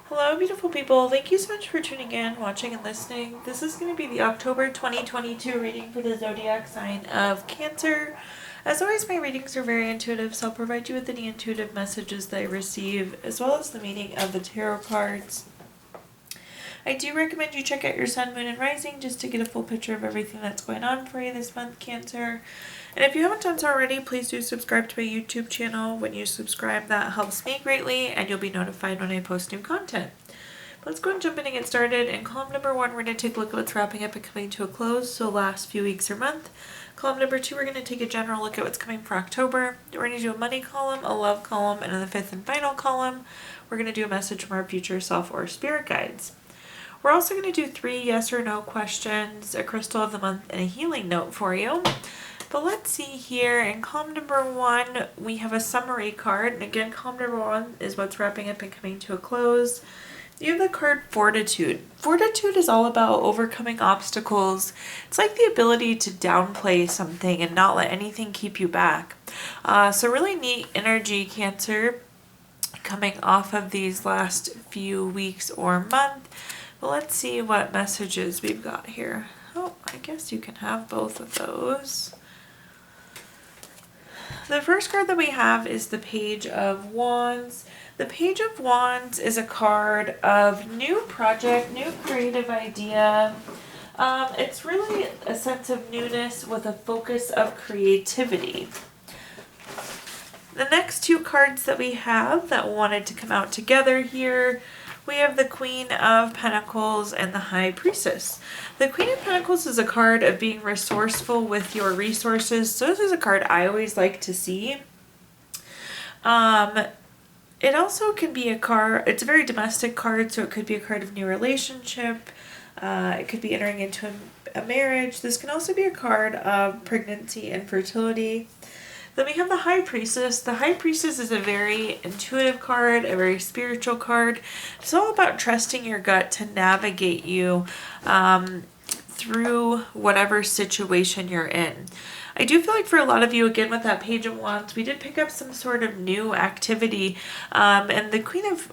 Hello, beautiful people. Thank you so much for tuning in, watching, and listening. This is going to be the October 2022 reading for the zodiac sign of Cancer. As always, my readings are very intuitive, so I'll provide you with any intuitive messages that I receive, as well as the meaning of the tarot cards. I do recommend you check out your sun, moon, and rising just to get a full picture of everything that's going on for you this month, Cancer. And if you haven't done so already, please do subscribe to my YouTube channel. When you subscribe, that helps me greatly, and you'll be notified when I post new content. Let's go and jump in and get started. In column number 1, we're going to take a look at what's wrapping up and coming to a close, so last few weeks or month. Column number 2, we're going to take a general look at what's coming for October. We're going to do a money column, a love column, and in the 5th and final column, we're going to do a message from our future self or spirit guides. We're also going to do 3 yes or no questions, a crystal of the month, and a healing note for you. But let's see here. In column number 1, we have a summary card. And again, column number 1 is what's wrapping up and coming to a close. You have the card Fortitude. Fortitude is all about overcoming obstacles. It's like the ability to downplay something and not let anything keep you back. So really neat energy, Cancer, coming off of these last few weeks or month. But let's see what messages we've got here. Oh, I guess you can have both of those. The first card that we have is the Page of Wands. The Page of Wands is a card of new project, new creative idea. It's really a sense of newness with a focus of creativity. The next 2 cards that we have that wanted to come out together here, we have the Queen of Pentacles and the High Priestess. The Queen of Pentacles is a card of being resourceful with your resources. So this is a card I always like to see. It also can be a card, it's a very domestic card, so it could be a card of new relationship. It could be entering into a marriage. This can also be a card of pregnancy and fertility. Then we have the High Priestess. The High Priestess is a very intuitive card, a very spiritual card. It's all about trusting your gut to navigate you through whatever situation you're in. I do feel like for a lot of you, again, with that Page of Wands, we did pick up some sort of new activity. And the Queen of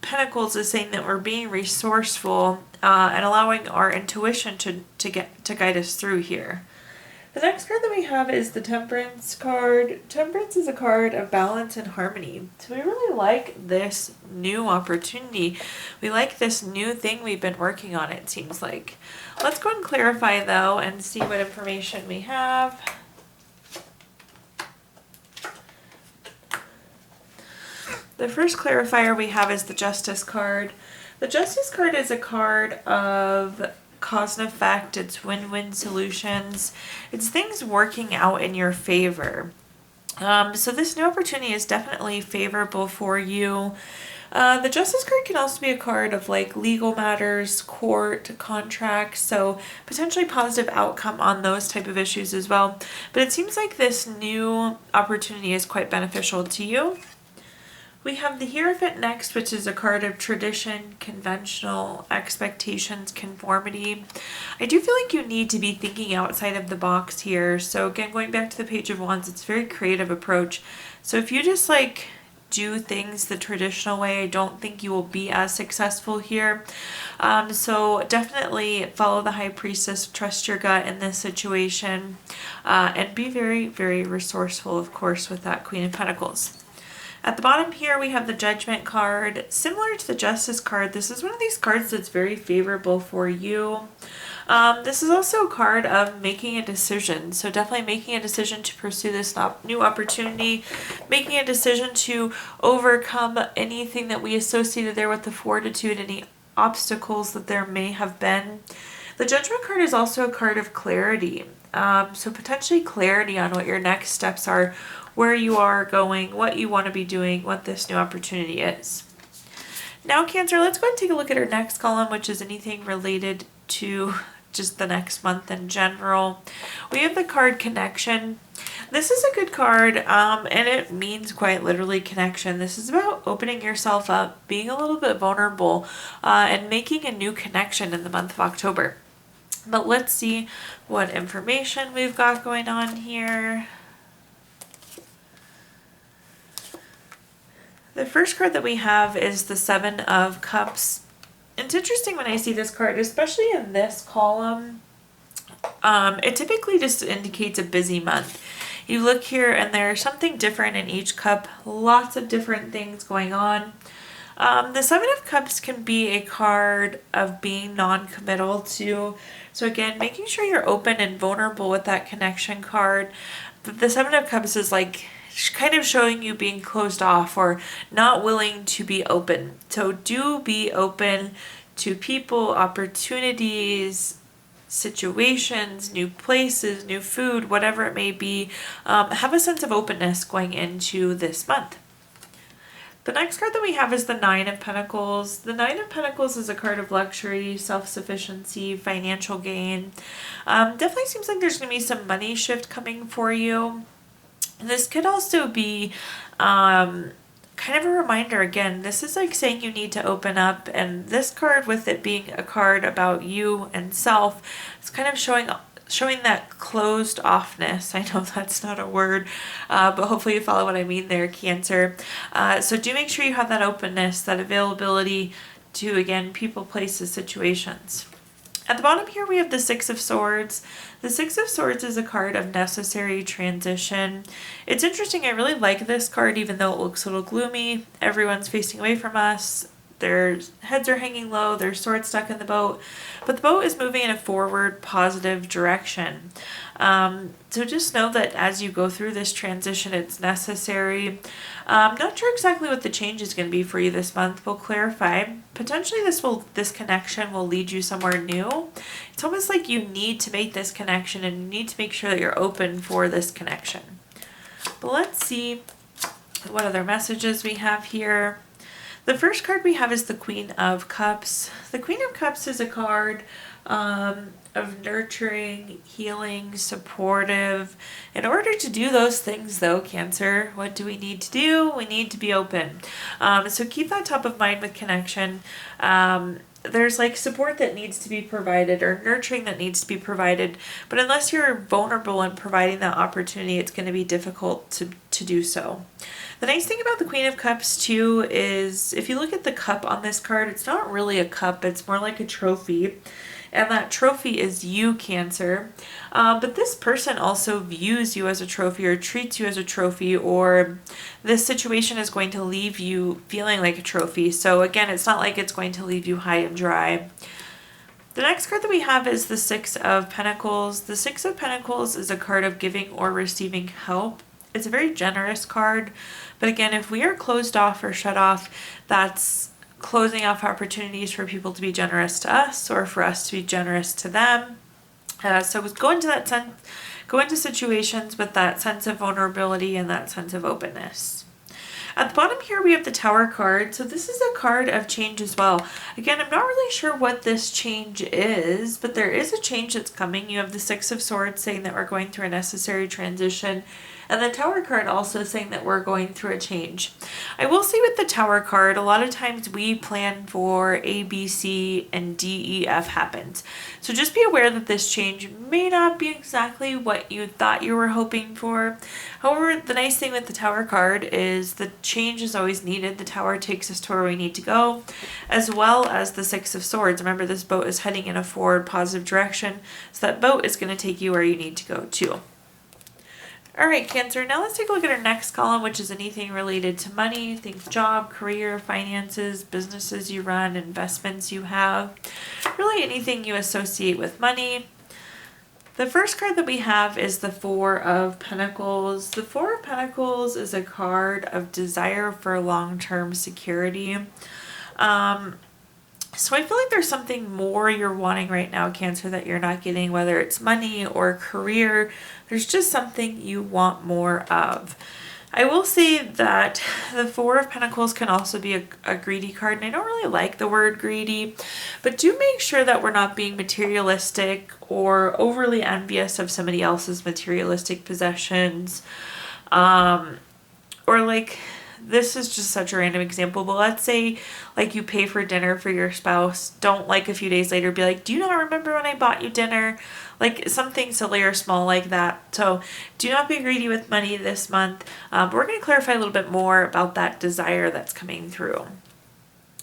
Pentacles is saying that we're being resourceful and allowing our intuition to guide us through here. The next card that we have is the Temperance card. Temperance is a card of balance and harmony. So we really like this new opportunity. We like this new thing we've been working on, it seems like. Let's go and clarify, though, and see what information we have. The first clarifier we have is the Justice card. The Justice card is a card of cause and effect. It's win-win solutions. It's things working out in your favor. So this new opportunity is definitely favorable for you. The Justice card can also be a card of like legal matters, court, contracts, so potentially positive outcome on those type of issues as well. But it seems like this new opportunity is quite beneficial to you. We have the Hierophant next, which is a card of tradition, conventional expectations, conformity. I do feel like you need to be thinking outside of the box here. So again, going back to the Page of Wands, it's a very creative approach. So if you just like do things the traditional way, I don't think you will be as successful here. So definitely follow the High Priestess, trust your gut in this situation, and be very, very resourceful, of course, with that Queen of Pentacles. At the bottom here, we have the Judgment card. Similar to the Justice card, this is one of these cards that's very favorable for you. This is also a card of making a decision. So definitely making a decision to pursue this new opportunity, making a decision to overcome anything that we associated there with the Fortitude, any obstacles that there may have been. The Judgment card is also a card of clarity. So potentially clarity on what your next steps are, where you are going, what you want to be doing, what this new opportunity is. Now, Cancer, let's go and take a look at our next column, which is anything related to just the next month in general. We have the card Connection. This is a good card, and it means quite literally connection. This is about opening yourself up, being a little bit vulnerable, and making a new connection in the month of October. But let's see what information we've got going on here. The first card that we have is the Seven of Cups. It's interesting when I see this card, especially in this column. It typically just indicates a busy month. You look here and there's something different in each cup, lots of different things going on. The Seven of Cups can be a card of being non-committal too. So again, making sure you're open and vulnerable with that connection card. The Seven of Cups is like kind of showing you being closed off or not willing to be open. So do be open to people, opportunities, situations, new places, new food, whatever it may be. Have a sense of openness going into this month. The next card that we have is the Nine of Pentacles. The Nine of Pentacles is a card of luxury, self-sufficiency, financial gain. Definitely seems like there's going to be some money shift coming for you. This could also be kind of a reminder, again, this is like saying you need to open up, and this card, with it being a card about you and self, it's kind of showing that closed offness. I know that's not a word, but hopefully you follow what I mean there, Cancer. So do make sure you have that openness, that availability to, again, people, places, situations. At the bottom here we have the Six of Swords. The Six of Swords is a card of necessary transition. It's interesting, I really like this card even though it looks a little gloomy. Everyone's facing away from us. Their heads are hanging low, their sword stuck in the boat, but the boat is moving in a forward, positive direction. So just know that as you go through this transition, it's necessary. Not sure exactly what the change is going to be for you this month. We'll clarify. Potentially this connection will lead you somewhere new. It's almost like you need to make this connection and you need to make sure that you're open for this connection. But let's see what other messages we have here. The first card we have is the Queen of Cups. The Queen of Cups is a card of nurturing, healing, supportive. In order to do those things though, Cancer, what do we need to do? We need to be open. So keep that top of mind with connection. There's like support that needs to be provided or nurturing that needs to be provided. But unless you're vulnerable in providing that opportunity, it's going to be difficult to do so. The nice thing about the Queen of Cups too is if you look at the cup on this card, it's not really a cup, it's more like a trophy. And that trophy is you, Cancer. But this person also views you as a trophy or treats you as a trophy, or this situation is going to leave you feeling like a trophy. So again, it's not like it's going to leave you high and dry. The next card that we have is the Six of Pentacles. The Six of Pentacles is a card of giving or receiving help. It's a very generous card. But again, if we are closed off or shut off, that's closing off opportunities for people to be generous to us or for us to be generous to them. So go into situations with that sense of vulnerability and that sense of openness. At the bottom here we have the Tower card. So this is a card of change as well. Again, I'm not really sure what this change is, but there is a change that's coming. You have the Six of Swords saying that we're going through a necessary transition, and the Tower card also saying that we're going through a change. I will say with the Tower card, a lot of times we plan for A, B, C, and D, E, F happens. So just be aware that this change may not be exactly what you thought you were hoping for. However, the nice thing with the Tower card is the change is always needed. The Tower takes us to where we need to go, as well as the Six of Swords. Remember, this boat is heading in a forward, positive direction, so that boat is going to take you where you need to go to. All right, Cancer, now let's take a look at our next column, which is anything related to money. Think job, career, finances, businesses you run, investments you have, really anything you associate with money. The first card that we have is the Four of Pentacles. The Four of Pentacles is a card of desire for long-term security. So I feel like there's something more you're wanting right now, Cancer, that you're not getting, whether it's money or career. There's just something you want more of. I will say that the Four of Pentacles can also be a greedy card, and I don't really like the word greedy, but do make sure that we're not being materialistic or overly envious of somebody else's materialistic possessions, or like this is just such a random example, but let's say like you pay for dinner for your spouse. Don't like a few days later be like, do you not remember when I bought you dinner? Like something silly or small like that. So do not be greedy with money this month. But we're going to clarify a little bit more about that desire that's coming through.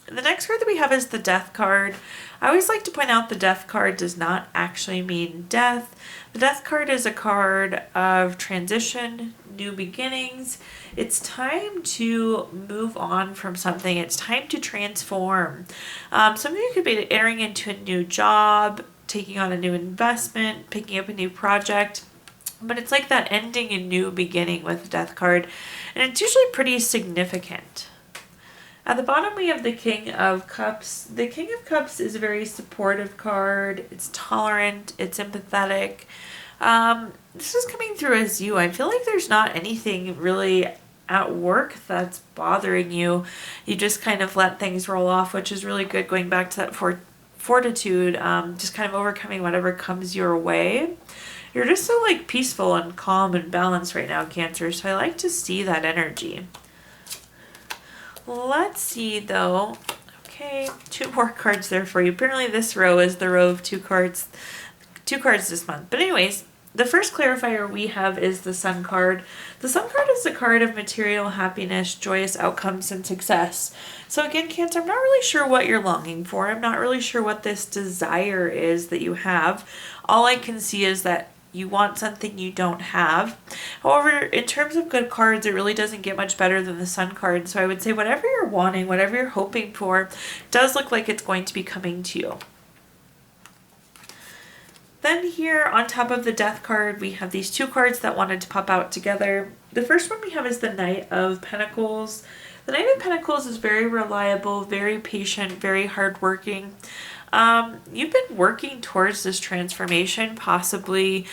The next card that we have is the Death card. I always like to point out the Death card does not actually mean death. The Death card is a card of transition, new beginnings. It's time to move on from something. It's time to transform. Some of you could be entering into a new job, taking on a new investment, picking up a new project. But it's like that ending and new beginning with the Death card. And it's usually pretty significant. At the bottom, we have the King of Cups. The King of Cups is a very supportive card. It's tolerant. It's empathetic. This is coming through as you. I feel like there's not anything really at work that's bothering you. You just kind of let things roll off, which is really good, going back to that fortitude, just kind of overcoming whatever comes your way. You're just so like peaceful and calm and balanced right now, Cancer, so I like to see that energy. Let's see though. Okay, 2 more cards there for you. Apparently this row is the row of 2 cards this month. But anyways, the first clarifier we have is the Sun card. The Sun card is a card of material happiness, joyous outcomes, and success. So again, Cancer, I'm not really sure what you're longing for. I'm not really sure what this desire is that you have. All I can see is that you want something you don't have. However, in terms of good cards, it really doesn't get much better than the Sun card. So I would say whatever you're wanting, whatever you're hoping for, does look like it's going to be coming to you. Then here on top of the Death card, we have these 2 cards that wanted to pop out together. The first one we have is the Knight of Pentacles. The Knight of Pentacles is very reliable, very patient, very hardworking. You've been working towards this transformation, possibly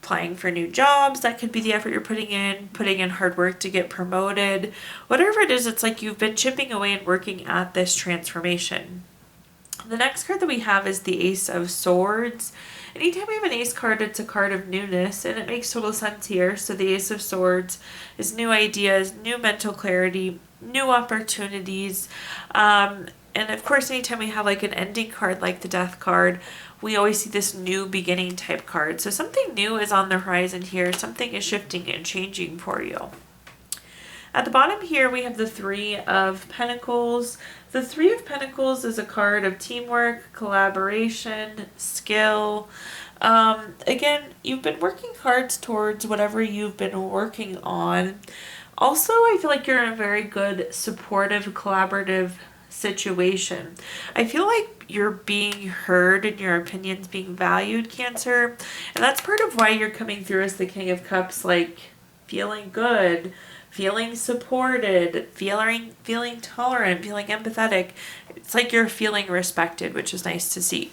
applying for new jobs. That could be the effort you're putting in hard work to get promoted. Whatever it is, it's like you've been chipping away and working at this transformation. The next card that we have is the Ace of Swords. Anytime we have an Ace card, it's a card of newness, and it makes total sense here. So the Ace of Swords is new ideas, new mental clarity, new opportunities. And of course, anytime we have like an ending card like the Death card, we always see this new beginning type card. So something new is on the horizon here. Something is shifting and changing for you. At the bottom here, we have the 3 of Pentacles. The 3 of Pentacles is a card of teamwork, collaboration, skill. Again, you've been working hard towards whatever you've been working on. Also, I feel like you're in a very good, supportive, collaborative situation. I feel like you're being heard and your opinions being valued, Cancer. And that's part of why you're coming through as the King of Cups, like feeling good, feeling supported, feeling tolerant, feeling empathetic. It's like you're feeling respected, which is nice to see.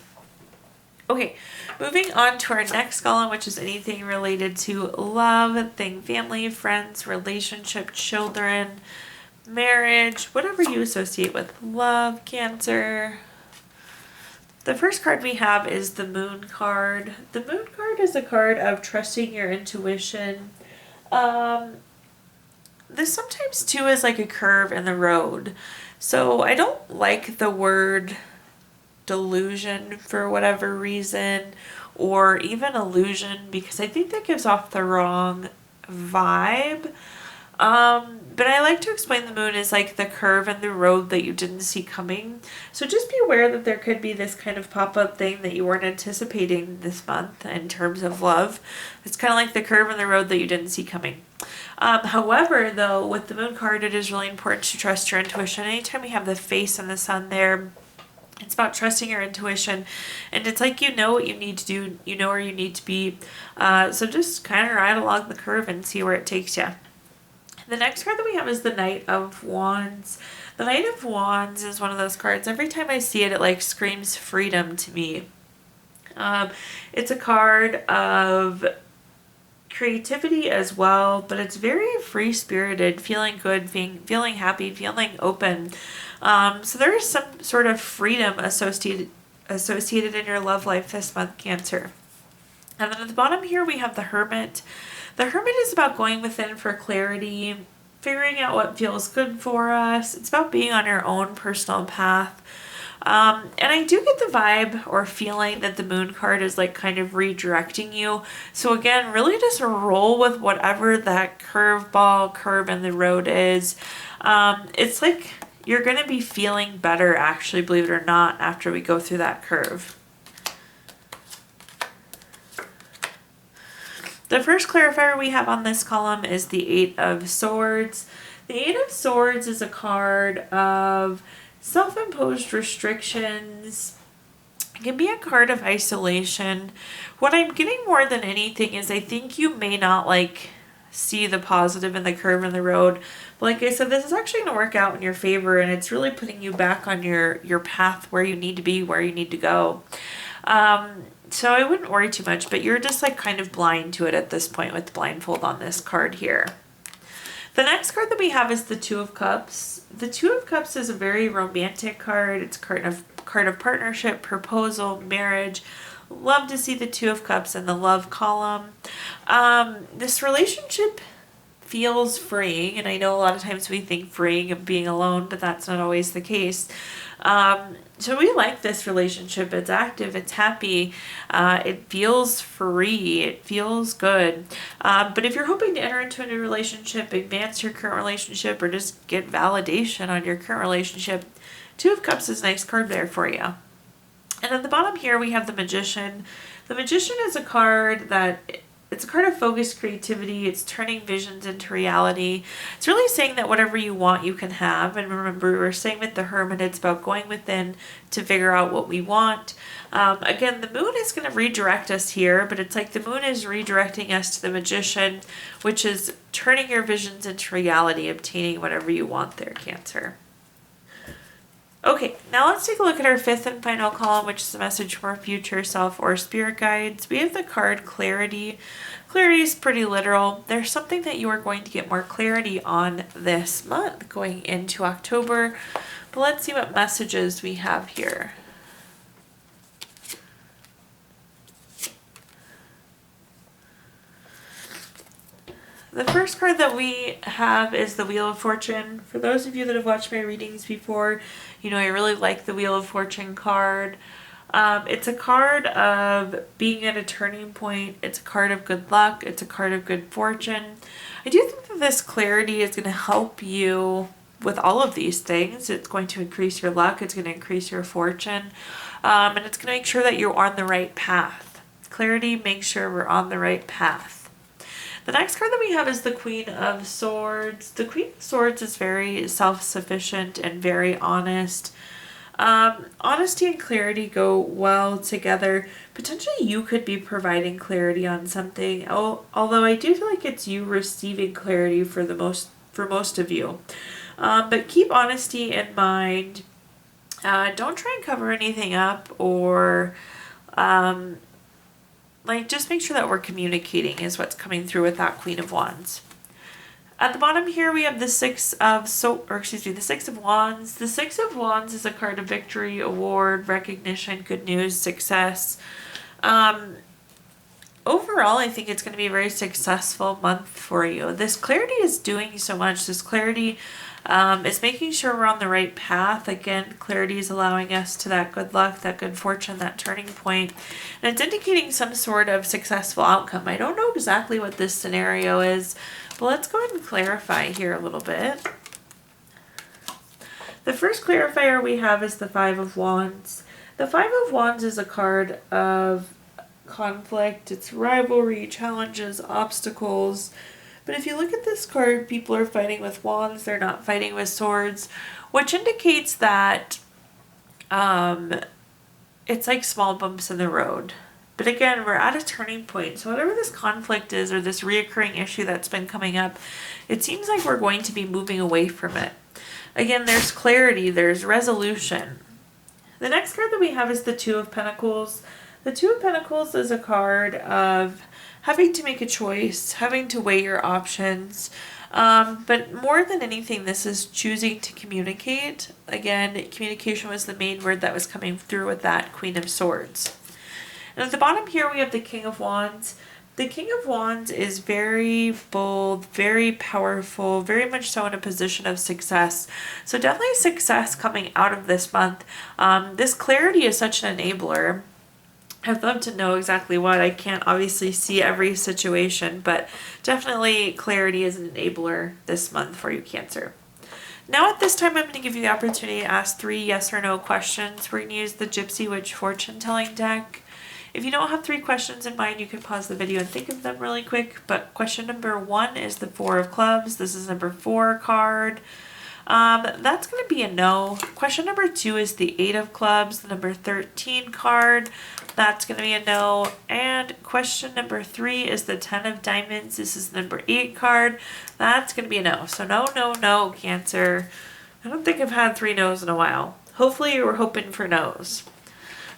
Okay, moving on to our next column, which is anything related to love, family, friends, relationship, children, marriage, whatever you associate with love, Cancer. The first card we have is the Moon card. The Moon card is a card of trusting your intuition. This sometimes too is like a curve in the road. So I don't like the word delusion for whatever reason, or even illusion, because I think that gives off the wrong vibe. But I like to explain the moon as like the curve in the road that you didn't see coming. So just be aware that there could be this kind of pop-up thing that you weren't anticipating this month in terms of love. It's kind of like the curve in the road that you didn't see coming. However, though, with the Moon card, it is really important to trust your intuition. Anytime we have the face and the sun there, it's about trusting your intuition, and it's like you know what you need to do, you know where you need to be. So just kind of ride along the curve and see where it takes you. The next card that we have is the Knight of Wands. The Knight of Wands is one of those cards. Every time I see it, it like screams freedom to me. It's a card of creativity as well, but it's very free-spirited, feeling good, feeling happy, feeling open. So there is some sort of freedom associated in your love life this month, Cancer. And then at the bottom here we have the Hermit. The Hermit is about going within for clarity, figuring out what feels good for us. It's about being on your own personal path. And I do get the vibe or feeling that the moon card is like kind of redirecting you. So again, really just roll with whatever that curve in the road is. It's like you're going to be feeling better, actually, believe it or not, after we go through that curve. The first clarifier we have on this column is the Eight of Swords. The Eight of Swords is a card of self-imposed restrictions. It can be a card of isolation. What I'm getting more than anything is I think you may not like see the positive in the curve in the road. But like I said, this is actually going to work out in your favor, and it's really putting you back on your path where you need to be, where you need to go. So I wouldn't worry too much, but you're just like kind of blind to it at this point with the blindfold on this card here. The next card that we have is the Two of Cups. The Two of Cups is a very romantic card. It's a card of partnership, proposal, marriage. Love to see the Two of Cups in the love column. This relationship feels freeing, and I know a lot of times we think freeing of being alone, but that's not always the case. So we like this relationship. It's active, it's happy, it feels free, it feels good. But if you're hoping to enter into a new relationship, advance your current relationship, or just get validation on your current relationship, Two of Cups is a nice card there for you. And at the bottom here we have the Magician. The Magician is a card it's a card of focused creativity. It's turning visions into reality. It's really saying that whatever you want, you can have. And remember, we were saying with the Hermit, it's about going within to figure out what we want. Again, the moon is going to redirect us here, but it's like the moon is redirecting us to the Magician, which is turning your visions into reality, obtaining whatever you want there, Cancer. Okay, now let's take a look at our fifth and final column, which is a message from our future self or spirit guides. We have the card Clarity. Clarity is pretty literal. There's something that you are going to get more clarity on this month going into October. But let's see what messages we have here. The first card that we have is the Wheel of Fortune. For those of you that have watched my readings before, you know I really like the Wheel of Fortune card. It's a card of being at a turning point. It's a card of good luck. It's a card of good fortune. I do think that this clarity is going to help you with all of these things. It's going to increase your luck. It's going to increase your fortune. And it's going to make sure that you're on the right path. Clarity makes sure we're on the right path. The next card that we have is the Queen of Swords. The Queen of Swords is very self-sufficient and very honest. Honesty and clarity go well together. Potentially you could be providing clarity on something, although I do feel like it's you receiving clarity for most of you. But keep honesty in mind. Don't try and cover anything up or just make sure that we're communicating is what's coming through with that Queen of Wands. At the bottom here we have the Six of Wands. The Six of Wands is a card of victory, award, recognition, good news, success. Overall, I think it's going to be a very successful month for you. This clarity is doing so much. This clarity is making sure we're on the right path. Again, clarity is allowing us to that good luck, that good fortune, that turning point. And it's indicating some sort of successful outcome. I don't know exactly what this scenario is, but let's go ahead and clarify here a little bit. The first clarifier we have is the Five of Wands. The Five of Wands is a card of conflict. It's rivalry, challenges, obstacles. But if you look at this card, people are fighting with wands, they're not fighting with swords, which indicates that it's like small bumps in the road. But again, we're at a turning point. So whatever this conflict is or this reoccurring issue that's been coming up, it seems like we're going to be moving away from it. Again, there's clarity, there's resolution. The next card that we have is the Two of Pentacles. The Two of Pentacles is a card of having to make a choice, having to weigh your options. But more than anything, this is choosing to communicate. Again, communication was the main word that was coming through with that Queen of Swords. And at the bottom here, we have the King of Wands. The King of Wands is very bold, very powerful, very much so in a position of success. So definitely success coming out of this month. This clarity is such an enabler. I'd love to know exactly what. I can't obviously see every situation, but definitely clarity is an enabler this month for you, Cancer. Now at this time, I'm going to give you the opportunity to ask 3 yes or no questions. We're going to use the Gypsy Witch fortune telling deck. If you don't have 3 questions in mind, you can pause the video and think of them really quick. But question number 1 is the 4 of clubs. This is number 4 card. That's going to be a no. Question number 2 is the 8 of clubs, the number 13 card. That's going to be a no. And question number 3 is the 10 of diamonds. This is the number 8 card. That's going to be a no. So no, no, no, Cancer. I don't think I've had 3 no's in a while. Hopefully you were hoping for no's.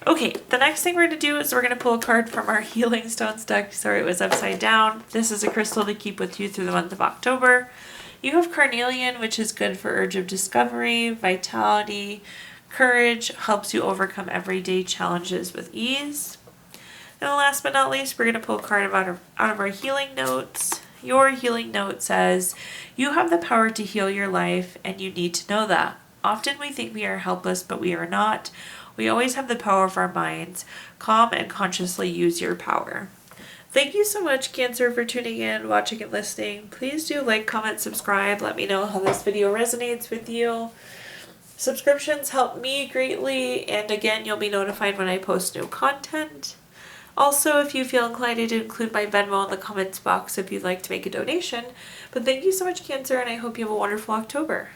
Okay, the next thing we're going to do is we're going to pull a card from our Healing Stones deck. Sorry, it was upside down. This is a crystal to keep with you through the month of October. You have carnelian, which is good for urge of discovery, vitality, courage, helps you overcome everyday challenges with ease. And last but not least, we're going to pull a card out of our healing notes. Your healing note says, you have the power to heal your life, and you need to know that. Often we think we are helpless, but we are not. We always have the power of our minds. Calm and consciously use your power. Thank you so much, Cancer, for tuning in, watching, and listening. Please do like, comment, subscribe. Let me know how this video resonates with you. Subscriptions help me greatly, and again, you'll be notified when I post new content. Also, if you feel inclined to include my Venmo in the comments box if you'd like to make a donation. But thank you so much, Cancer, and I hope you have a wonderful October.